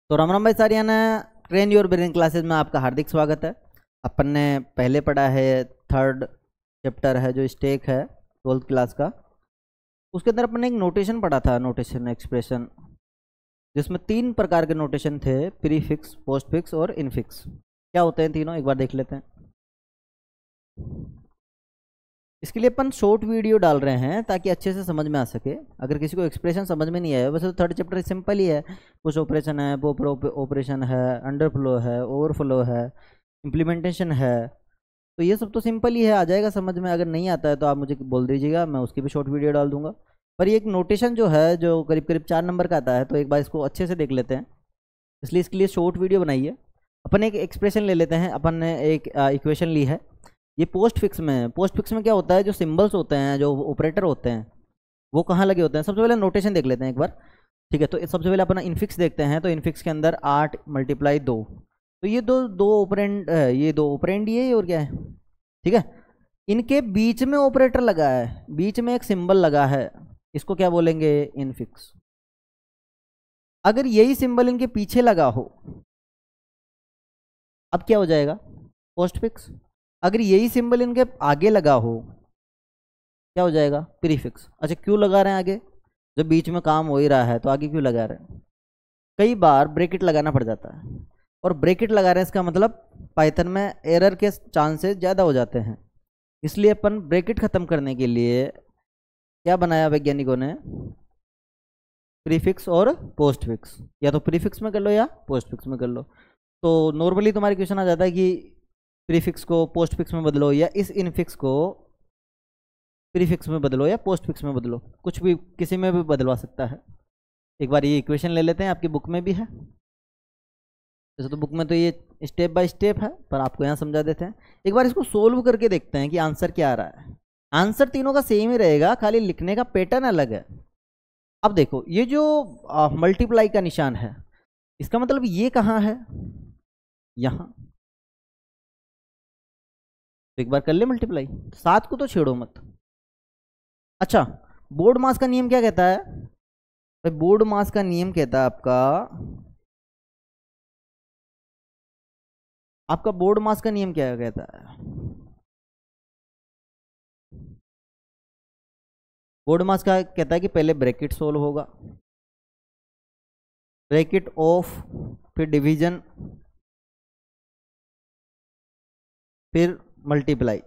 तो राम राम भाई सारियाना, train your brain classes में आपका हार्दिक स्वागत है। अपन ने पहले पढ़ा है, थर्ड चैप्टर है जो स्टेक है 12th क्लास का। उसके अंदर अपन ने एक नोटेशन पढ़ा था, नोटेशन एक्सप्रेशन, जिसमें 3 प्रकार के नोटेशन थे, प्रीफिक्स, पोस्टफिक्स और इनफिक्स। क्या होते हैं तीनों, एक बार देख लेते हैं। इसके लिए अपन शॉर्ट वीडियो डाल रहे हैं ताकि अच्छे से समझ में आ सके। अगर किसी को एक्सप्रेशन समझ में नहीं आया, वैसे तो थर्ड चैप्टर सिंपल ही है, कुछ ऑपरेशन है, ऑपरेशन है, अंडरफ्लो है, ओवरफ्लो है, इम्प्लीमेंटेशन है, तो ये सब तो सिंपल ही है, आ जाएगा समझ में। अगर नहीं आता है तो आप मुझे बोल दीजिएगा, मैं उसकी भी शॉर्ट वीडियो डाल दूंगा। पर ये एक नोटेशन जो है, जो करीब करीब 4 नंबर का आता है, तो एक बार इसको अच्छे से देख लेते हैं, इसलिए इसके लिए शॉर्ट वीडियो बनाई है। अपन एक एक्सप्रेशन ले लेते हैं, अपन ने एक इक्वेशन ली है, ये पोस्ट फिक्स में है। पोस्ट फिक्स में क्या होता है, जो सिंबल्स होते हैं, जो ऑपरेटर होते हैं, वो कहाँ लगे होते हैं। सबसे पहले नोटेशन देख लेते हैं एक बार, ठीक है। तो सबसे पहले अपना इनफिक्स देखते हैं। तो इनफिक्स के अंदर 8 × 2, तो ये दो ऑपरेंड है, ये 2 ऑपरेंड ये और क्या है, ठीक है। इनके बीच में ऑपरेटर लगा है, बीच में एक सिंबल लगा है, इसको क्या बोलेंगे, इनफिक्स। अगर यही सिंबल इनके पीछे लगा हो, अब क्या हो जाएगा, पोस्ट फिक्स। अगर यही सिंबल इनके आगे लगा हो, क्या हो जाएगा, प्रीफिक्स। अच्छा, क्यों लगा रहे हैं आगे, जब बीच में काम हो ही रहा है तो आगे क्यों लगा रहे हैं। कई बार ब्रैकेट लगाना पड़ जाता है, और ब्रैकेट लगा रहे हैं, इसका मतलब पाइथन में एरर के चांसेस ज़्यादा हो जाते हैं। इसलिए अपन ब्रैकेट ख़त्म करने के लिए क्या बनाया वैज्ञानिकों ने, प्रीफिक्स और पोस्ट फिक्स। या तो प्रीफिक्स में कर लो या पोस्ट फिक्स में कर लो। तो नॉर्मली तुम्हारे क्वेश्चन आ जाता है कि प्रीफिक्स को पोस्ट फिक्स में बदलो, या इस इनफिक्स को प्रीफिक्स में बदलो, या पोस्ट फिक्स में बदलो, कुछ भी किसी में भी बदलवा सकता है। एक बार ये इक्वेशन ले लेते हैं, आपकी बुक में भी है। जैसे तो बुक में तो ये स्टेप बाय स्टेप है, पर आपको यहाँ समझा देते हैं। एक बार इसको सोल्व करके देखते हैं कि आंसर क्या आ रहा है। आंसर तीनों का सेम ही रहेगा, खाली लिखने का पैटर्न अलग है। अब देखो, ये जो मल्टीप्लाई का निशान है, इसका मतलब ये कहाँ है, यहाँ। तो एक बार कर ले मल्टीप्लाई, 7 को तो छेड़ो मत। अच्छा, बोर्ड मास का नियम क्या कहता है भाई, बोर्ड मास का नियम कहता है आपका बोर्ड मास का नियम क्या कहता है। बोर्ड मास का कहता है कि पहले ब्रैकेट सोल्व होगा, ब्रैकेट ऑफ, फिर डिवीजन, फिर मल्टीप्लाई।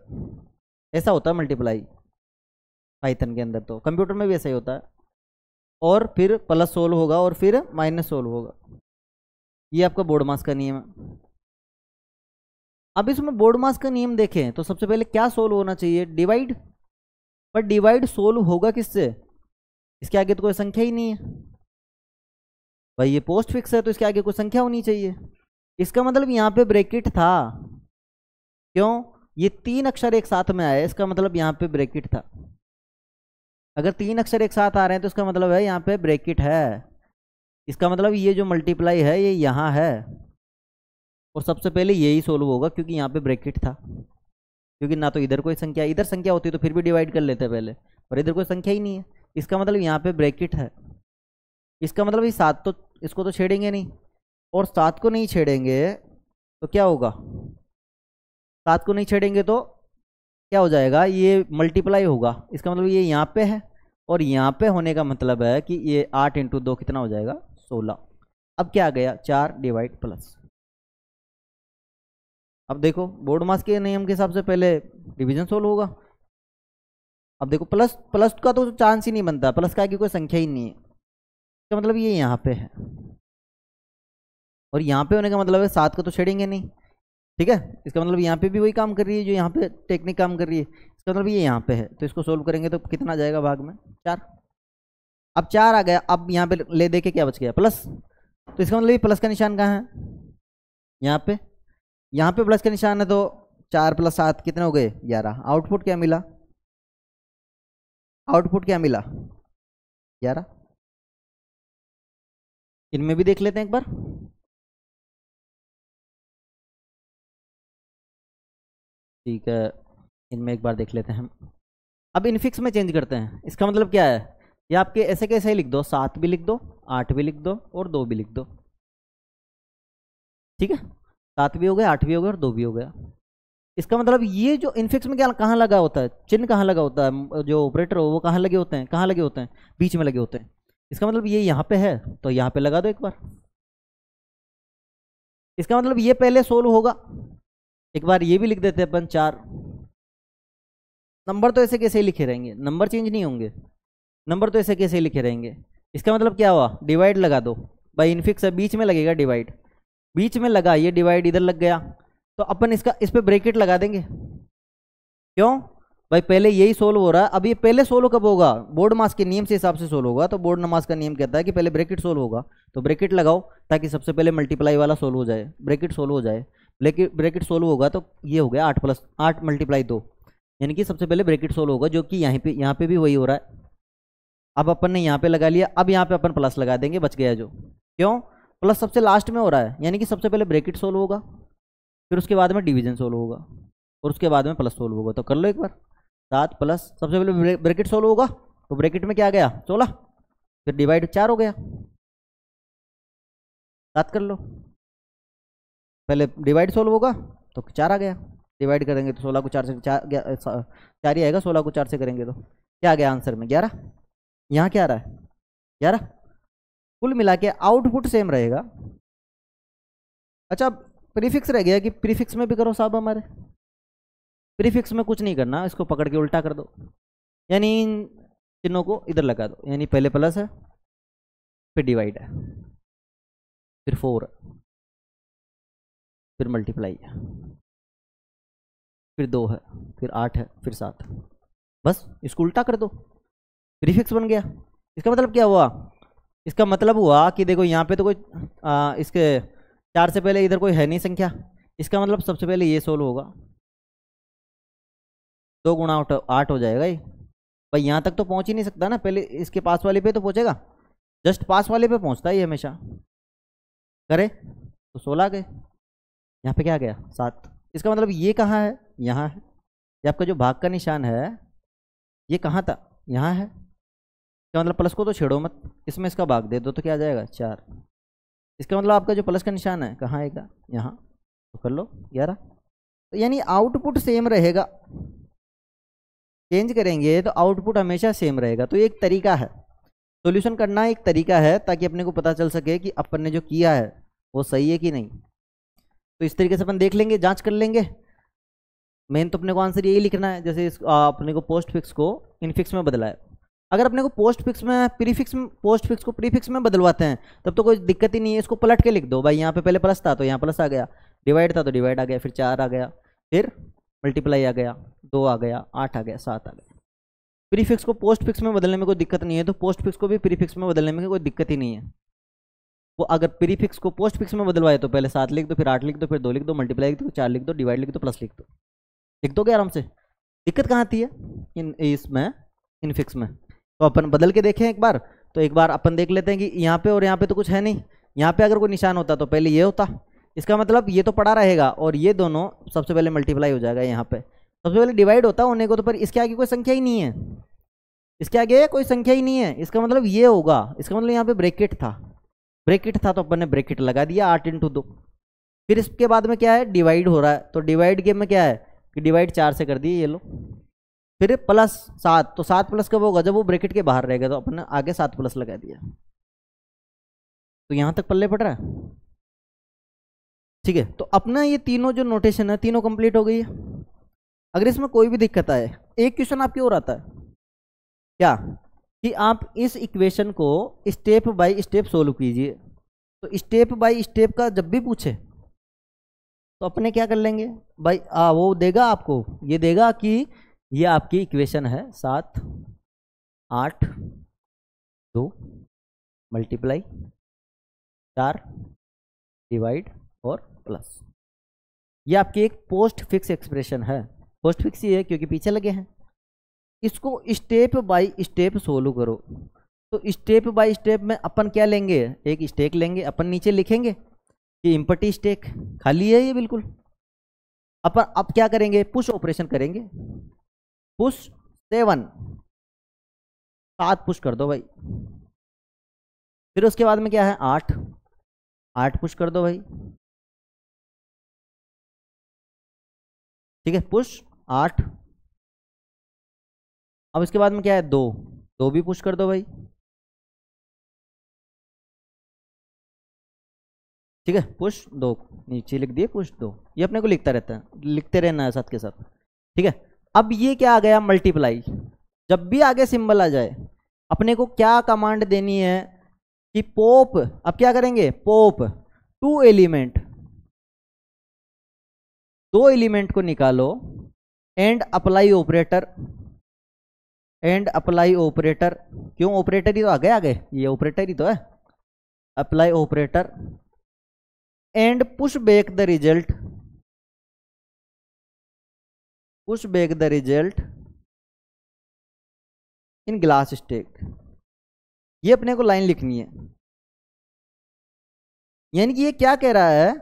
ऐसा होता है मल्टीप्लाई पाइथन के अंदर, तो कंप्यूटर में भी ऐसा ही होता है। और फिर प्लस सोल्व होगा, और फिर माइनस सोल्व होगा। ये आपका बोर्ड मास का नियम है। अब इसमें बोर्ड मास का नियम देखें तो सबसे पहले क्या सोल्व होना चाहिए, डिवाइड। पर डिवाइड सोल्व होगा किससे, इसके आगे तो कोई संख्या ही नहीं है भाई, ये पोस्ट फिक्स है तो इसके आगे कोई संख्या होनी चाहिए। इसका मतलब यहाँ पे ब्रैकेट था, क्यों, ये 3 अक्षर एक साथ में आए, इसका मतलब यहाँ पे ब्रैकेट था। अगर 3 अक्षर एक साथ आ रहे हैं तो इसका मतलब है यहाँ पे ब्रैकेट है। इसका मतलब ये जो मल्टीप्लाई है ये यहाँ है, और सबसे पहले यही सोल्व होगा क्योंकि यहाँ पे ब्रैकेट था। क्योंकि ना तो इधर कोई संख्या, इधर संख्या होती तो फिर भी डिवाइड कर लेते पहले, पर इधर कोई संख्या ही नहीं है। इसका मतलब यहाँ पे ब्रैकेट है। इसका मतलब ये 7 तो इसको तो छेड़ेंगे नहीं, और 7 को नहीं छेड़ेंगे तो क्या होगा, 7 को नहीं छेड़ेंगे तो क्या हो जाएगा, ये मल्टीप्लाई होगा। इसका मतलब ये यहाँ पे है, और यहाँ पे होने का मतलब है कि ये 8 × 2 कितना हो जाएगा, 16। अब क्या आ गया, 4 डिवाइड प्लस। अब देखो, बोर्ड मास के नियम के हिसाब से पहले डिवीजन सोल्व होगा। अब देखो, प्लस प्लस का तो चांस ही नहीं बनता, प्लस का आगे कोई संख्या ही नहीं है। इसका मतलब ये यहाँ पे है, और यहाँ पे होने का मतलब है 7 को तो छेड़ेंगे नहीं, ठीक है। इसका मतलब यहाँ पे भी वही काम कर रही है जो यहाँ पे टेक्निक काम कर रही है। इसका मतलब ये यहाँ पे है, तो इसको सोल्व करेंगे तो कितना जाएगा भाग में, 4। अब 4 आ गया, अब यहाँ पे ले दे के क्या बच गया, प्लस। तो इसका मतलब ये प्लस का निशान कहाँ है, यहाँ पे। यहाँ पे प्लस का निशान है, तो 4 + 7 कितने हो गए, 11। आउटपुट क्या मिला, आउटपुट क्या मिला, 11। इनमें भी देख लेते हैं एक बार। ठीक है, इनमें एक बार देख लेते हैं हम। अब इनफिक्स में चेंज करते हैं। इसका मतलब क्या है, ये आपके ऐसे कैसे ही लिख दो, 7 भी लिख दो, 8 भी लिख दो, और 2 भी लिख दो। ठीक है, 7 भी हो गया, 8 भी हो गया और 2 भी हो गया। इसका मतलब ये जो इनफिक्स में क्या कहाँ लगा होता है, चिन्ह कहाँ लगा होता है, जो ऑपरेटर हो वो कहाँ लगे होते हैं, कहाँ लगे होते हैं, बीच में लगे होते हैं। इसका मतलब ये यहाँ पे है तो यहाँ पे लगा दो एक बार। इसका मतलब ये पहले सोल्व होगा, एक बार ये भी लिख देते हैं अपन 4। नंबर तो ऐसे कैसे ही लिखे रहेंगे, नंबर चेंज नहीं होंगे, नंबर तो ऐसे कैसे ही लिखे रहेंगे। इसका मतलब क्या हुआ, डिवाइड लगा दो भाई, इनफिक्स है बीच में लगेगा डिवाइड, बीच में लगा, ये डिवाइड इधर लग गया तो अपन इसका इस पे ब्रैकेट लगा देंगे। क्यों भाई, पहले यही सोल्व हो रहा है, अब ये पहले सोल्व कब होगा, बोर्ड मास के नियम से हिसाब से सोल्व होगा। तो बोर्ड मास का नियम कहता है कि पहले ब्रैकेट सोल्व होगा, तो ब्रैकेट लगाओ ताकि सबसे पहले मल्टीप्लाई वाला सोल्व हो जाए, ब्रैकेट सोल्व हो जाए। ब्रैकेट सोल्व होगा तो ये हो गया 8 मल्टीप्लाई 2, यानी कि सबसे पहले ब्रैकेट सोल्व होगा, जो कि यहाँ पे भी वही हो रहा है। अब अपन ने यहाँ पे लगा लिया, अब यहाँ पे अपन प्लस लगा देंगे, बच गया जो। क्यों, प्लस सबसे लास्ट में हो रहा है, यानी कि सबसे पहले ब्रैकेट सोल्व होगा, फिर उसके बाद में डिवीजन सोल्व होगा और उसके बाद में प्लस सोल्व होगा। तो कर लो एक बार, 7 प्लस सबसे पहले ब्रैकेट सोल्व होगा तो ब्रैकेट में क्या आ गया 16, फिर डिवाइड 4 हो गया, 7 कर लो, पहले डिवाइड सोल्व होगा तो 4 आ गया, डिवाइड करेंगे तो 16 को 4 से 4 ही आएगा, 16 को 4 से करेंगे तो क्या आ गया आंसर में 11। यहाँ क्या आ रहा है 11। कुल मिला के आउटपुट सेम रहेगा। अच्छा, प्रीफिक्स रह गया कि प्रीफिक्स में भी करो साहब, हमारे प्रीफिक्स में कुछ नहीं करना, इसको पकड़ के उल्टा कर दो, यानी इन चिन्हों को इधर लगा दो, यानी पहले प्लस है, फिर डिवाइड है, फिर 4 है, फिर मल्टीप्लाई है, फिर 2 है, फिर 8 है, फिर 7 है। बस इसको उल्टा कर दो, प्रीफिक्स बन गया। इसका मतलब क्या हुआ, इसका मतलब हुआ कि देखो यहाँ पे तो कोई इसके 4 से पहले इधर कोई है नहीं संख्या, इसका मतलब सबसे पहले ये सोल्व होगा, 2 गुणा 8 हो जाएगा ये भाई। यहाँ तक तो पहुँच ही नहीं सकता ना, पहले इसके पास वाले पे तो पहुँचेगा, जस्ट पास वाले पे पहुँचता है ये हमेशा। करे तो 16 गए, यहाँ पे क्या आ गया 7। इसका मतलब ये कहाँ है, यहाँ है। ये आपका जो भाग का निशान है ये कहाँ था, यहाँ है। इसका मतलब प्लस को तो छेड़ो मत, इसमें इसका भाग दे दो तो क्या आ जाएगा 4। इसका मतलब आपका जो प्लस का निशान है कहाँ आएगा, यहाँ, तो कर लो 11। तो यानी आउटपुट सेम रहेगा, चेंज करेंगे तो आउटपुट हमेशा सेम रहेगा। तो ये एक तरीका है, सॉल्यूशन करना एक तरीका है, ताकि अपने को पता चल सके कि अपन ने जो किया है वो सही है कि नहीं। तो इस तरीके से अपन देख लेंगे, जांच कर लेंगे। मेन तो अपने को आंसर यही लिखना है, जैसे अपने को पोस्ट फिक्स को इनफिक्स में बदला है। अगर अपने को पोस्ट फिक्स में पोस्ट फिक्स को प्रीफिक्स में बदलवाते हैं तब तो कोई दिक्कत ही नहीं है, इसको पलट के लिख दो भाई। यहाँ पे पहले प्लस था तो यहाँ प्लस आ गया, डिवाइड था तो डिवाइड आ गया, फिर 4 आ गया, फिर मल्टीप्लाई आ गया, 2 आ गया, 8 आ गया, 7 आ गया। प्रीफिक्स को पोस्ट फिक्स में बदलने में कोई दिक्कत नहीं है, तो पोस्ट फिक्स को भी प्रीफिक्स में बदलने में कोई दिक्कत ही नहीं है। वो अगर प्रीफिक्स को पोस्ट फिक्स में बदलवाए तो पहले 7 लिख दो, फिर 8 लिख दो, फिर 2 लिख दो, मल्टीप्लाई लिख दो, 4 लिख दो, डिवाइड लिख दो, प्लस लिख दो, लिख दोगे आराम से। दिक्कत कहाँ आती है इसमें इनफिक्स में। तो अपन बदल के देखें एक बार, तो एक बार अपन देख लेते हैं कि यहाँ पे और यहाँ पे तो कुछ है नहीं। यहाँ पे अगर कोई निशान होता तो पहले ये होता, इसका मतलब ये तो पड़ा रहेगा और ये दोनों सबसे पहले मल्टीप्लाई हो जाएगा। यहाँ पे सबसे पहले डिवाइड होता होने को, तो पर इसके आगे कोई संख्या ही नहीं है, इसके आगे कोई संख्या ही नहीं है, इसका मतलब ये होगा। इसका मतलब यहाँ पे ब्रैकेट था, ब्रैकेट था तो अपन ने ब्रैकेट लगा दिया 8 × 2। फिर इसके बाद में क्या है, डिवाइड हो रहा है, तो डिवाइड के में क्या है कि डिवाइड 4 से कर दिए, ये लो। फिर प्लस 7, तो 7 प्लस कब होगा, जब वो ब्रैकेट के बाहर रहेगा, तो अपन ने आगे 7 प्लस लगा दिया। तो यहाँ तक पल्ले पड़ रहा है, ठीक है। तो अपना ये तीनों जो नोटेशन है तीनों कंप्लीट हो गई है। अगर इसमें कोई भी दिक्कत आए, एक क्वेश्चन आपकी और आता है क्या, कि आप इस इक्वेशन को स्टेप बाय स्टेप सोल्व कीजिए। तो स्टेप बाय स्टेप का जब भी पूछे तो अपने क्या कर लेंगे भाई, वो देगा आपको, ये देगा कि ये आपकी इक्वेशन है 7 8 2 मल्टीप्लाई 4 डिवाइड और प्लस। ये आपकी एक पोस्ट फिक्स एक्सप्रेशन है। पोस्ट फिक्स ही है क्योंकि पीछे लगे हैं। इसको स्टेप बाय स्टेप सोल्व करो। तो स्टेप बाय स्टेप में अपन क्या लेंगे, एक स्टेक लेंगे, अपन नीचे लिखेंगे कि इम्पटी स्टेक खाली है ये बिल्कुल। अपन अब क्या करेंगे, पुश ऑपरेशन करेंगे, पुश 7 पुश कर दो भाई। फिर उसके बाद में क्या है 8 पुश कर दो भाई। ठीक है, पुश 8। अब इसके बाद में क्या है, 2, 2 भी पुश कर दो भाई, ठीक है, पुश 2, नीचे लिख दिए पुश 2। ये अपने को लिखता रहता है, लिखते रहना है साथ के साथ, ठीक है। अब ये क्या आ गया, मल्टीप्लाई। जब भी आगे सिंबल आ जाए अपने को क्या कमांड देनी है कि पॉप, अब क्या करेंगे, पॉप 2 एलिमेंट, 2 एलिमेंट को निकालो and apply operator, and apply operator, क्यों ऑपरेटर ही तो आगे ये ऑपरेटर ही तो है, apply operator and push back the result, push back the result in glass stack. ये अपने को लाइन लिखनी है, यानी कि ये क्या कह रहा है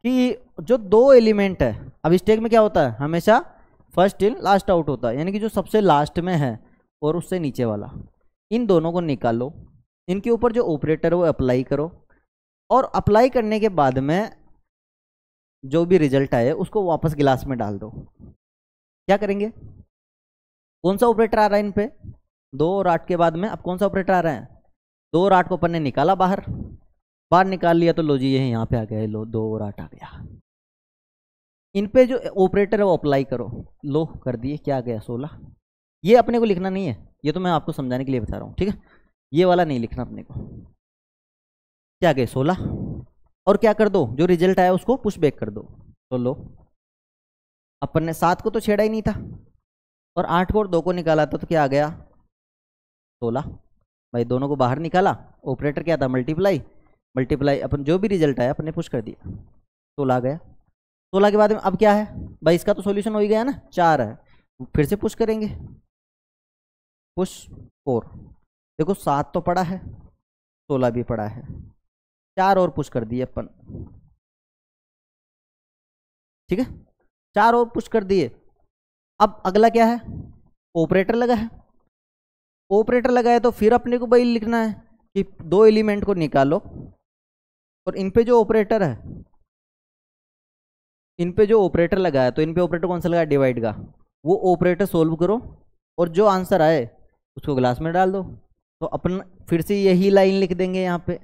कि जो 2 एलिमेंट है, अब स्टैक में क्या होता है, हमेशा फर्स्ट इन लास्ट आउट होता है, यानी कि जो सबसे लास्ट में है और उससे नीचे वाला, इन दोनों को निकालो, इनके ऊपर जो ऑपरेटर है वो अप्लाई करो, और अप्लाई करने के बाद में जो भी रिजल्ट आए उसको वापस गिलास में डाल दो। क्या करेंगे, कौन सा ऑपरेटर आ रहा है इन पे, 2 और 8 के बाद में अब कौन सा ऑपरेटर आ रहा है, 2 और 8 को अपन ने निकाला बाहर, बाहर निकाल लिया तो लो जी ये यहाँ पे आ गया, लो 2 और 8 आ गया। इन पे जो ऑपरेटर है वो अप्लाई करो, लो कर दिए, क्या आ गया 16। ये अपने को लिखना नहीं है, ये तो मैं आपको समझाने के लिए बता रहा हूँ, ठीक है, ये वाला नहीं लिखना अपने को। क्या आ गया 16, और क्या कर दो, जो रिजल्ट आया उसको पुश बैक कर दो। तो लो, अपन ने 7 को तो छेड़ा ही नहीं था, और 8 को और 2 को निकाला था, तो क्या आ गया 16। भाई दोनों को बाहर निकाला, ऑपरेटर क्या था, मल्टीप्लाई, मल्टीप्लाई अपन जो भी रिजल्ट आया अपन ने पुश कर दिया, 16 आ गया। 16 के बाद में अब क्या है भाई, इसका तो सॉल्यूशन हो ही गया ना, 4 है, फिर से पुश करेंगे, पुश 4। देखो 7 तो पड़ा है, 16 भी पड़ा है, 4 और पुश कर दिए अपन, ठीक है, 4 और पुश कर दिए। अब अगला क्या है, ऑपरेटर लगा है, ऑपरेटर लगा है तो फिर अपने को भाई लिखना है कि 2 एलिमेंट को निकालो, और इन पे जो ऑपरेटर है, इन पे जो ऑपरेटर लगा है, तो इन पे ऑपरेटर कौन सा लगा है, डिवाइड का, वो ऑपरेटर सोल्व करो, और जो आंसर आए उसको ग्लास में डाल दो। तो अपन फिर से यही लाइन लिख देंगे यहाँ पे,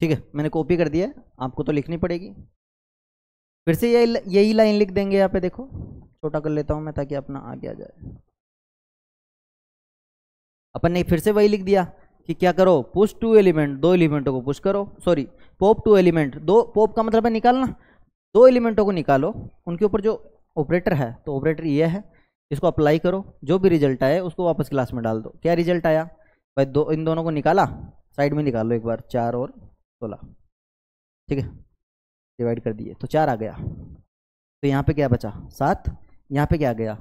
ठीक है, मैंने कॉपी कर दिया है, आपको तो लिखनी पड़ेगी। फिर से यही लाइन लिख देंगे यहाँ पे, देखो छोटा कर लेता हूँ मैं ताकि अपना आगे आ जाए। अपन ने फिर से वही लिख दिया कि क्या करो, पुश 2 एलिमेंट, 2 एलिमेंटों को पुश करो, सॉरी पॉप 2 एलिमेंट, 2 पॉप का मतलब है निकालना, 2 एलिमेंटों को निकालो, उनके ऊपर जो ऑपरेटर है, तो ऑपरेटर ये है, इसको अप्लाई करो, जो भी रिजल्ट आए उसको वापस क्लास में डाल दो। क्या रिजल्ट आया भाई, इन दोनों को निकाला, साइड में निकाल लो एक बार, 4 और 16, ठीक है, डिवाइड कर दिए तो 4 आ गया। तो यहाँ पे क्या बचा 7, यहाँ पे क्या आ गया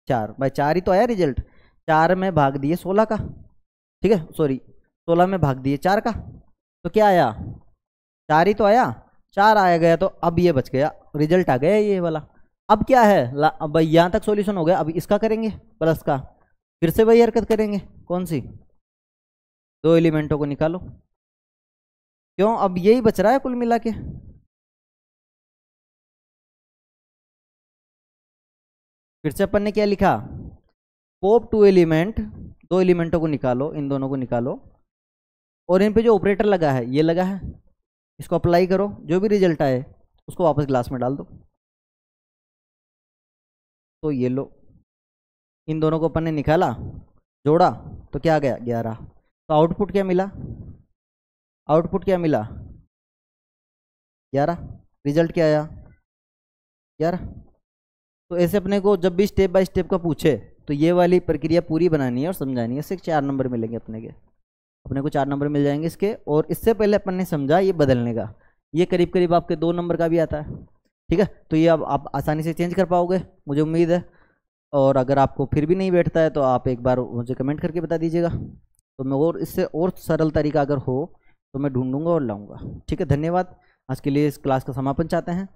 4, भाई 4 ही तो आया रिजल्ट, 4 में भाग दिए 16 का, ठीक है, सॉरी 16 में भाग दिए 4 का, तो क्या आया 4 ही तो आया, 4 आया गया, तो अब ये बच गया, रिजल्ट आ गया ये वाला। अब क्या है, अब भाई यहाँ तक सॉल्यूशन हो गया, अब इसका करेंगे प्लस का, फिर से वही हरकत करेंगे, कौन सी, 2 एलिमेंटों को निकालो, क्यों अब यही बच रहा है कुल मिला के। फिर से अपन ने क्या लिखा, पॉप 2 एलिमेंट, 2 एलिमेंटों को निकालो, इन दोनों को निकालो, और इन पे जो ऑपरेटर लगा है ये लगा है, इसको अप्लाई करो, जो भी रिजल्ट आए उसको वापस ग्लास में डाल दो। तो ये लो, इन दोनों को अपन ने निकाला, जोड़ा, तो क्या आ गया 11। तो आउटपुट क्या मिला, आउटपुट क्या मिला 11, रिजल्ट क्या आया 11। तो ऐसे अपने को जब भी स्टेप बाय स्टेप का पूछे तो ये वाली प्रक्रिया पूरी बनानी है और समझानी है, इससे 4 नंबर मिलेंगे अपने को 4 नंबर मिल जाएंगे इसके। और इससे पहले अपन ने समझा ये बदलने का, ये करीब करीब आपके 2 नंबर का भी आता है, ठीक है। तो ये अब आप आसानी से चेंज कर पाओगे मुझे उम्मीद है, और अगर आपको फिर भी नहीं बैठता है तो आप एक बार मुझे कमेंट करके बता दीजिएगा, तो मैं और इससे और सरल तरीका अगर हो तो मैं ढूंढूंगा और लाऊंगा, ठीक है। धन्यवाद, आज के लिए इस क्लास का समापन चाहते हैं।